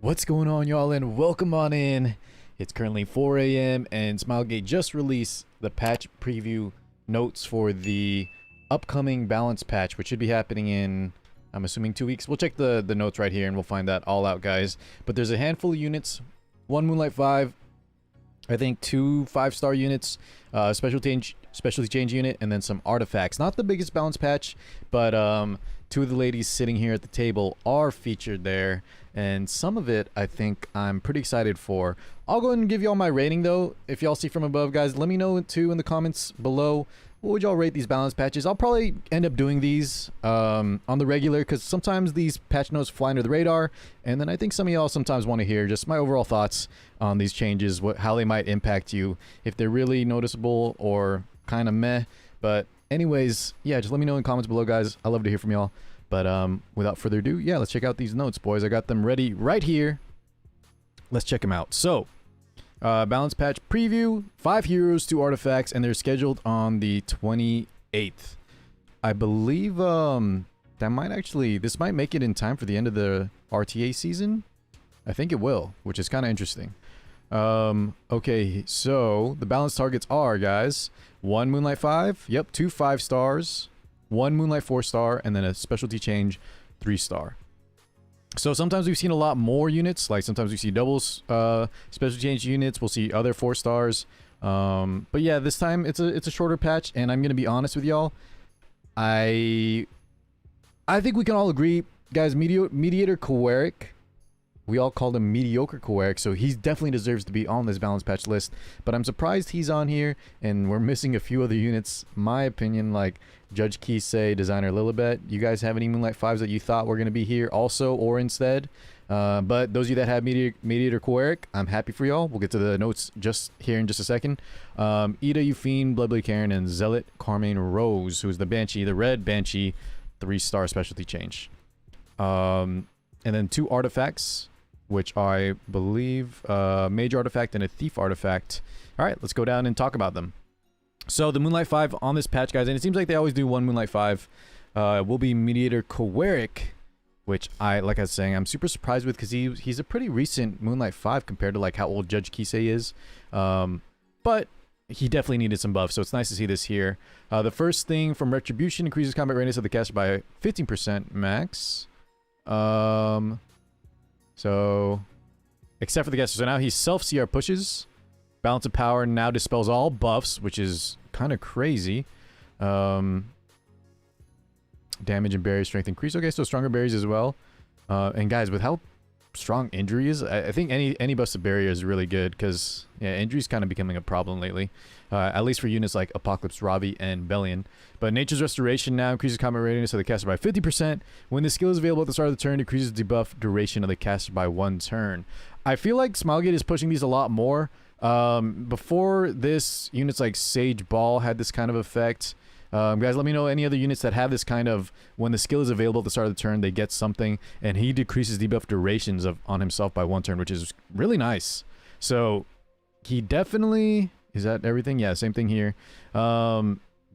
What's going on, y'all, and welcome on in. It's currently 4 a.m. and Smilegate just released the patch preview notes for the upcoming balance patch, which should be happening in, I'm assuming, 2 weeks. We'll check the notes right here and we'll find that all out, guys. But there's a handful of units, one Moonlight 5, I think 2 5-star units, specialty change unit, and then some artifacts. Not the biggest balance patch, but two of the ladies sitting here at the table are featured there, and some of it I think I'm pretty excited for. I'll go ahead and give y'all my rating though. If y'all see from above, guys, let me know too in the comments below. What would y'all rate these balance patches? I'll probably end up doing these on the regular, because sometimes these patch notes fly under the radar, and then I think some of y'all sometimes want to hear just my overall thoughts on these changes, how they might impact you, if they're really noticeable or kind of meh. But anyways, yeah, just let me know in the comments below, guys. I love to hear from y'all. But without further ado, yeah, let's check out these notes, boys. I got them ready right here. Let's check them out. So, balance patch preview, 5 heroes, 2 artifacts, and they're scheduled on the 28th. I believe that might actually, this might make it in time for the end of the RTA season. I think it will, which is kind of interesting. Okay, so the balance targets are, guys, 1 Moonlight 5, yep, 2 5-stars, 1 Moonlight 4-star, and then a specialty change 3-star. So sometimes we've seen a lot more units, like sometimes we see doubles, special change units, we'll see other 4-stars. But yeah, this time it's a shorter patch, and I'm gonna be honest with y'all. I think we can all agree, guys, Mediator Kowerik, we all called him Mediocre Kowerik, so he definitely deserves to be on this balance patch list. But I'm surprised he's on here, and we're missing a few other units, my opinion, like Judge Kisei, Designer Lilibet. You guys have any Moonlight 5s that you thought were going to be here also or instead? But those of you that have Mediator Kowerik, I'm happy for y'all. We'll get to the notes just here in just a second. Ida, Yufine, Blade Karin, and Zealot Carmainerose, who's the Banshee, the red Banshee, 3-star specialty change. And then 2 artifacts, which I believe Mage Artifact and a Thief Artifact. Alright, let's go down and talk about them. So the Moonlight 5 on this patch, guys, and it seems like they always do 1 Moonlight 5, will be Mediator Kowerik, which like I was saying, I'm super surprised with, because he's a pretty recent Moonlight 5 compared to like how old Judge Kisei is. But he definitely needed some buff, so it's nice to see this here. The first thing from Retribution increases combat readiness of the caster by 15% max. So, except for the caster. So now he's self-CR pushes. Balance of power now dispels all buffs, which is kind of crazy. Damage and barrier strength increase. Okay, so stronger barriers as well. And guys, with how strong injury is, I think any buffs to barrier is really good, because yeah, injury is kind of becoming a problem lately. At least for units like Apocalypse, Ravi, and Bellion. But Nature's Restoration now increases combat readiness of the caster by 50%. When the skill is available at the start of the turn, decreases the debuff duration of the caster by 1 turn. I feel like Smilegate is pushing these a lot more. Before this, units like Sage Ball had this kind of effect. Guys, let me know any other units that have this kind of, when the skill is available at the start of the turn, they get something, and he decreases debuff durations on himself by 1 turn, which is really nice. So, he definitely, is that everything? Yeah, same thing here.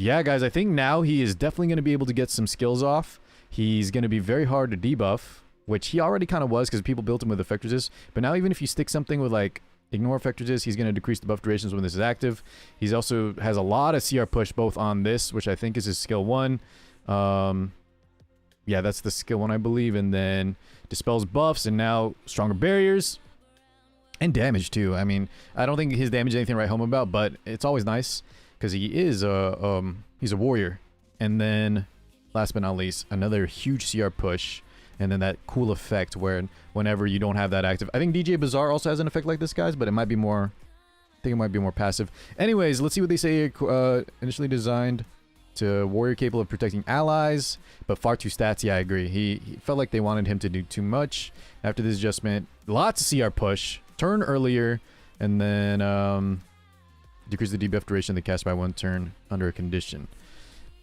Yeah, guys, I think now he is definitely going to be able to get some skills off. He's going to be very hard to debuff, which he already kind of was, because people built him with effect resist. But now even if you stick something with like Ignore effect resist, he's going to decrease the buff durations when this is active. He's also has a lot of CR push both on this, which I think is his skill 1. Yeah, that's the skill 1, I believe. And then dispels buffs, and now stronger barriers. And damage too. I mean, I don't think his damage is anything to write home about, but it's always nice, because he is he's a warrior. And then last but not least, another huge CR push. And then that cool effect where whenever you don't have that active. I think DJ Bazaar also has an effect like this, guys, but it might be more, I think it might be more passive. Anyways, let's see what they say here. Initially designed to warrior capable of protecting allies, but far too stats. Yeah, I agree. He felt like they wanted him to do too much. After this adjustment, lots of CR push, turn earlier, and then decrease the debuff duration of the cast by 1 turn under a condition.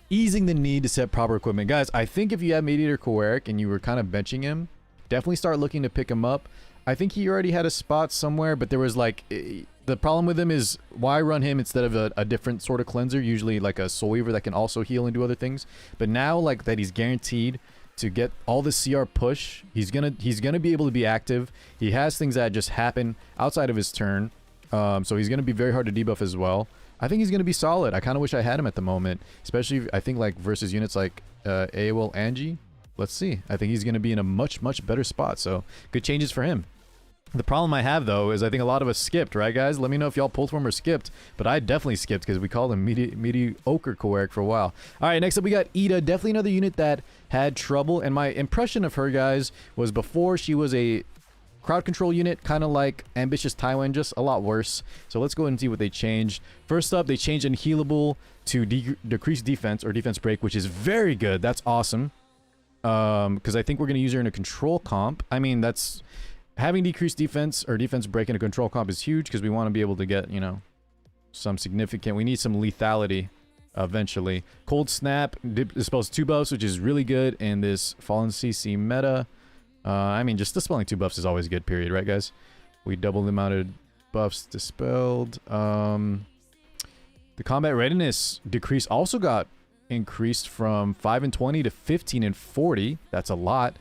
Easing the need to set proper equipment. Guys, I think if you have Mediator Kowerik and you were kind of benching him, definitely start looking to pick him up. I think he already had a spot somewhere, but there was like, the problem with him is, why run him instead of a different sort of cleanser, usually like a Soul Weaver that can also heal and do other things. But now, like, that he's guaranteed to get all the CR push. He's gonna be able to be active. He has things that just happen outside of his turn. So he's gonna be very hard to debuff as well. I think he's gonna be solid. I kind of wish I had him at the moment, especially I think like versus units like AOL Angie. Let's see. I think he's gonna be in a much better spot. So good changes for him. The problem I have, though, is I think a lot of us skipped, right, guys? Let me know if y'all pulled from or skipped. But I definitely skipped because we called him Mediator Kowerik for a while. All right, next up we got Ida. Definitely another unit that had trouble. And my impression of her, guys, was before she was a crowd control unit, kind of like Ambitious Tywin, just a lot worse. So let's go ahead and see what they changed. First up, they changed Unhealable to decrease defense or defense break, which is very good. That's awesome. Because I think we're going to use her in a control comp. I mean, that's... Having decreased defense or defense break in a control comp is huge because we want to be able to get, you know, some significant... We need some lethality eventually. Cold Snap dispels 2 buffs, which is really good in this Fallen CC meta. I mean, just dispelling 2 buffs is always good, period, right, guys? We double the amount of buffs dispelled. The combat readiness decrease also got increased from 5 and 20 to 15 and 40. That's a lot.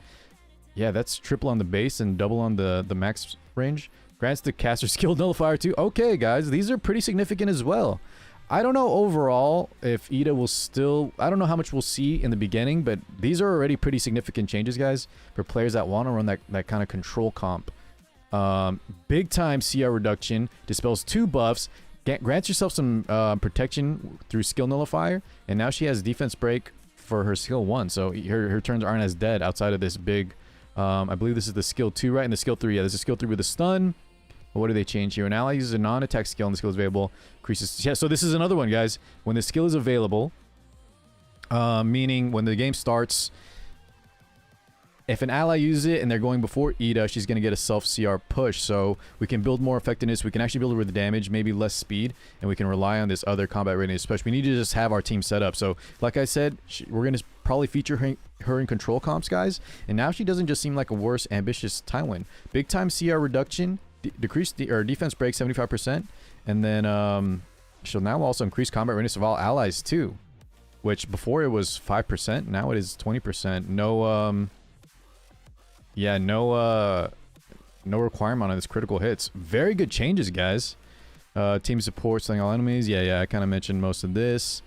Yeah, that's triple on the base and double on the max range. Grants the caster skill nullifier too. Okay, guys, these are pretty significant as well. I don't know overall if Ida will still... I don't know how much we'll see in the beginning, but these are already pretty significant changes, guys, for players that want to run that kind of control comp. Big time CR reduction, dispels 2 buffs, grants yourself some protection through skill nullifier, and now she has defense break for her skill 1, so her turns aren't as dead outside of this big... I believe this is the skill 2, right? And the skill 3, yeah, this is skill 3 with a stun. What do they change here? An ally uses a non-attack skill and the skill is available. Increases... Yeah, so this is another one, guys. When the skill is available, meaning when the game starts, if an ally uses it and they're going before Ida, she's going to get a self-CR push. So we can build more effectiveness. We can actually build her with damage, maybe less speed, and we can rely on this other combat readiness push. We need to just have our team set up. So, like I said, we're going to probably feature her in control comps, guys. And now she doesn't just seem like a worse Ambitious Tywin. Big time CR reduction, decrease or defense break 75%, and then she'll now also increase combat readiness of all allies too, which before it was 5%, now it is 20%. No yeah, no requirement on this critical hits. Very good changes, guys. Team support, slaying all enemies. Yeah, I kind of mentioned most of this.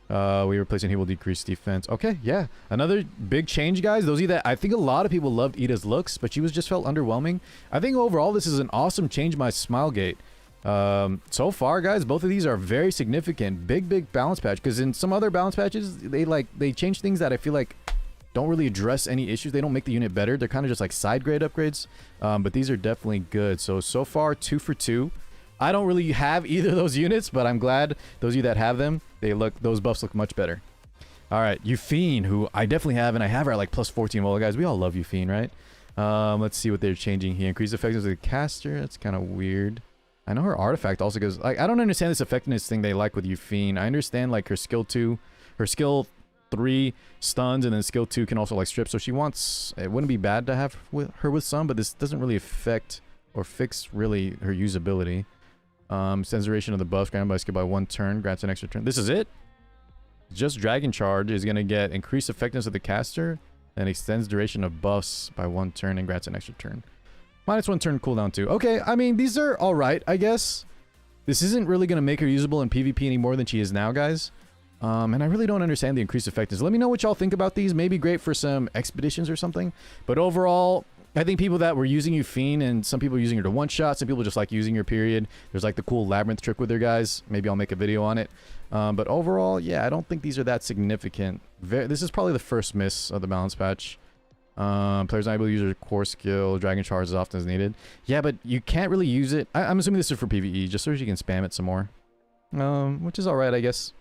We replacing he will decrease defense. Okay, yeah. Another big change, guys. Those of you that... I think a lot of people loved Ida's looks, but she just felt underwhelming. I think overall this is an awesome change by Smilegate. So far, guys, both of these are very significant. Big balance patch. Because in some other balance patches, they change things that I feel like don't really address any issues. They don't make the unit better. They're kind of just like side grade upgrades. But these are definitely good. So far, 2 for 2. I don't really have either of those units, but I'm glad those of you that have them, those buffs look much better. All right, Yufine, who I definitely have, and I have her at like plus 14. Well, guys, we all love Yufine, right? Let's see what they're changing here. Increase effectiveness of the caster. That's kind of weird. I know her artifact also goes... Like, I don't understand this effectiveness thing they like with Yufine. I understand like her skill 2, her skill 3 stuns, and then skill 2 can also like strip. So she wants... It wouldn't be bad to have her with some, but this doesn't really affect or fix really her usability. Extends duration of the buff granted by skill by 1 turn, grants an extra turn. This is it? Just Dragon Charge is going to get increased effectiveness of the caster and extends duration of buffs by 1 turn and grants an extra turn. Minus 1 turn cooldown too. Okay, I mean, these are alright, I guess. This isn't really going to make her usable in PvP any more than she is now, guys. And I really don't understand the increased effectiveness. Let me know what y'all think about these. Maybe great for some expeditions or something. But overall... I think people that were using Yufine, and some people are using her to one-shot, some people just like using her, period. There's like the cool labyrinth trick with her, guys. Maybe I'll make a video on it. But overall, yeah, I don't think these are that significant. This is probably the first miss of the balance patch. Players not able to use their core skill, Dragon Charge as often as needed. Yeah, but you can't really use it. I'm assuming this is for PvE, just so you can spam it some more. Which is alright, I guess.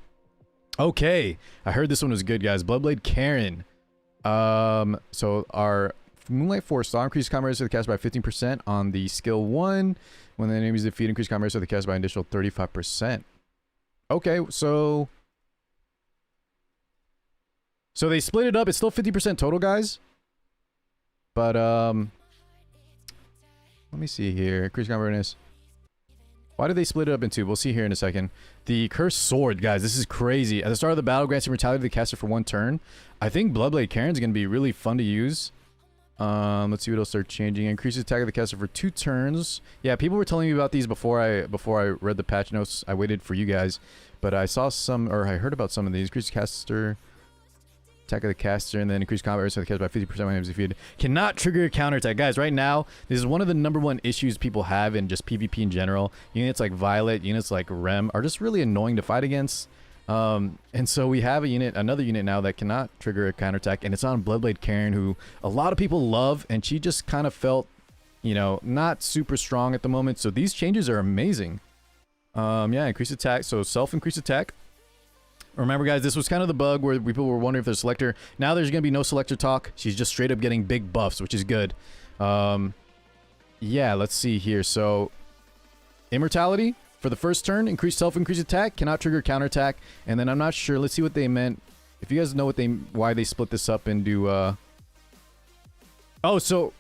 Okay, I heard this one was good, guys. Blade Karin. So our... Moonlight Force saw increase Carmainrose of the cast by 15% on the skill 1. When the enemy is defeated, increase Carmainrose of the cast by an additional 35%. Okay, so they split it up. It's still 50% total, guys. But let me see here. Increase Carmainrose. Why did they split it up in two? We'll see here in a second. The Cursed Sword, guys, this is crazy. At the start of the battle, grants immortality to the caster for 1 turn. I think Blade Karin is going to be really fun to use. Let's see what else they're changing. Increases attack of the caster for 2 turns. Yeah, people were telling me about these before I read the patch notes. I waited for you guys, but I saw some, or I heard about some of these. Increases caster attack of the caster, and then increase combat rate of the caster by 50% when he is defeated. Cannot trigger a counterattack. Guys, right now, this is one of the #1 issues people have in just PvP in general. Units like Violet, units like Rem are just really annoying to fight against. And so we have another unit now that cannot trigger a counterattack, and it's on Blade Karin, who a lot of people love, and she just kind of felt, you know, not super strong at the moment. So these changes are amazing. Yeah, increase attack. So self-increase attack. Remember, guys, this was kind of the bug where people were wondering if there's a selector. Now there's going to be no selector talk. She's just straight up getting big buffs, which is good. Yeah, let's see here. So, immortality for the first turn. Increase self-increase attack. Cannot trigger counterattack. And then I'm not sure. Let's see what they meant. If you guys know why they split this up into... Oh, so...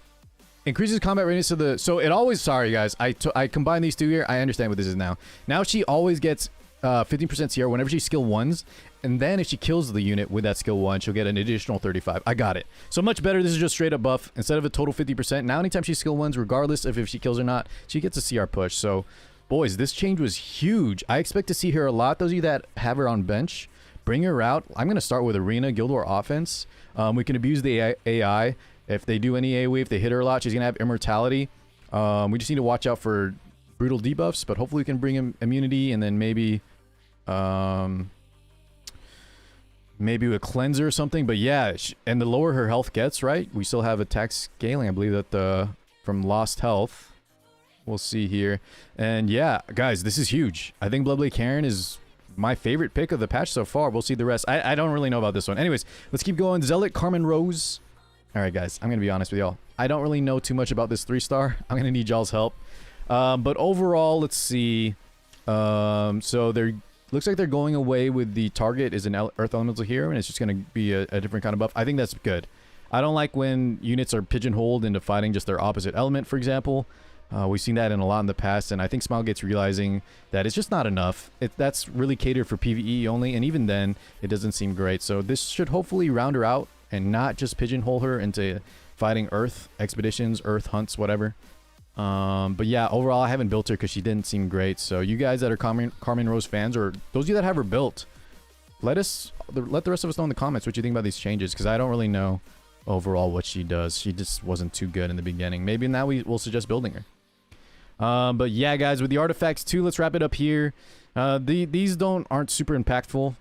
Increases combat readiness of the... So it always... Sorry, guys. I combined these two here. I understand what this is now. Now she always gets... 15% CR whenever she skill 1s, and then if she kills the unit with that skill 1, she'll get an additional 35. I got it. So much better. This is just straight up buff. Instead of a total 50%, now anytime she skill 1s, regardless of if she kills or not, she gets a CR push. So, boys, this change was huge. I expect to see her a lot. Those of you that have her on bench, bring her out. I'm going to start with Arena, Guild War offense. We can abuse the AI. If they do any AoE, if they hit her a lot, she's going to have immortality. We just need to watch out for brutal debuffs, but hopefully we can bring him immunity, and then maybe maybe a cleanser or something. But yeah, and the lower her health gets, right, we still have attack scaling, I believe, that from lost health. We'll see here. And yeah, guys, this is huge. I think Blade Karin is my favorite pick of the patch so far. We'll see the rest. I don't really know about this one. Anyways, let's keep going. Zealot Carmainerose. All right, guys, I'm gonna be honest with y'all. I don't really know too much about this 3-star. I'm gonna need y'all's help. But overall, let's see. So they're... Looks like they're going away with the target is an Earth Elemental hero, and it's just going to be a different kind of buff. I think that's good. I don't like when units are pigeonholed into fighting just their opposite element, for example. We've seen that in a lot in the past, and I think Smilegate's realizing that it's just not enough. That's really catered for PvE only, and even then, it doesn't seem great. So this should hopefully round her out and not just pigeonhole her into fighting Earth expeditions, Earth hunts, whatever. But yeah, overall, I haven't built her because she didn't seem great. So you guys that are Carmainrose fans, or those of you that have her built, let the rest of us know in the comments what you think about these changes, because I don't really know overall what she does. She just wasn't too good in the beginning. Maybe now we'll suggest building her. But yeah, guys, with the artifacts too, let's wrap it up here. These aren't super impactful.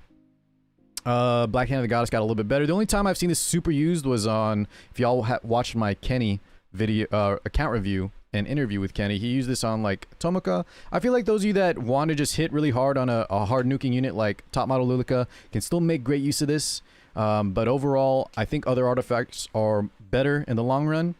Black Hand of the Goddess got a little bit better. The only time I've seen this super used was on, if y'all watched my Kenny video account review and interview with Kenny, he used this on like Tomoka. I feel like those of you that want to just hit really hard on a hard nuking unit like top model Lilica can still make great use of this. But overall, I think other artifacts are better in the long run.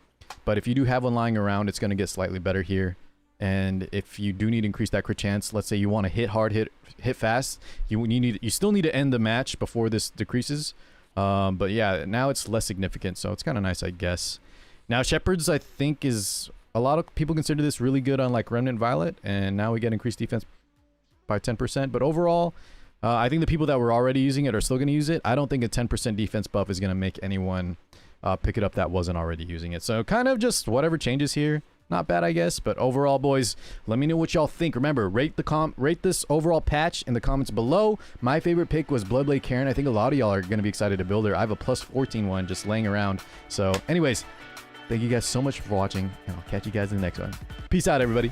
But if you do have one lying around, it's going to get slightly better here. And if you do need to increase that crit chance, let's say you want to hit hard, hit fast, you still need to end the match before this decreases. But yeah, now it's less significant, so it's kind of nice, I guess. Now Shepherds, I think, is... A lot of people consider this really good on like Remnant Violet, and now we get increased defense by 10%. But overall, I think the people that were already using it are still going to use it. I don't think a 10% defense buff is going to make anyone pick it up that wasn't already using it. So kind of just whatever changes here. Not bad, I guess. But overall, boys, let me know what y'all think. Remember, rate this overall patch in the comments below. My favorite pick was Blade Karin. I think a lot of y'all are going to be excited to build her. I have a plus 14 one just laying around. So anyways, thank you guys so much for watching, and I'll catch you guys in the next one. Peace out, everybody.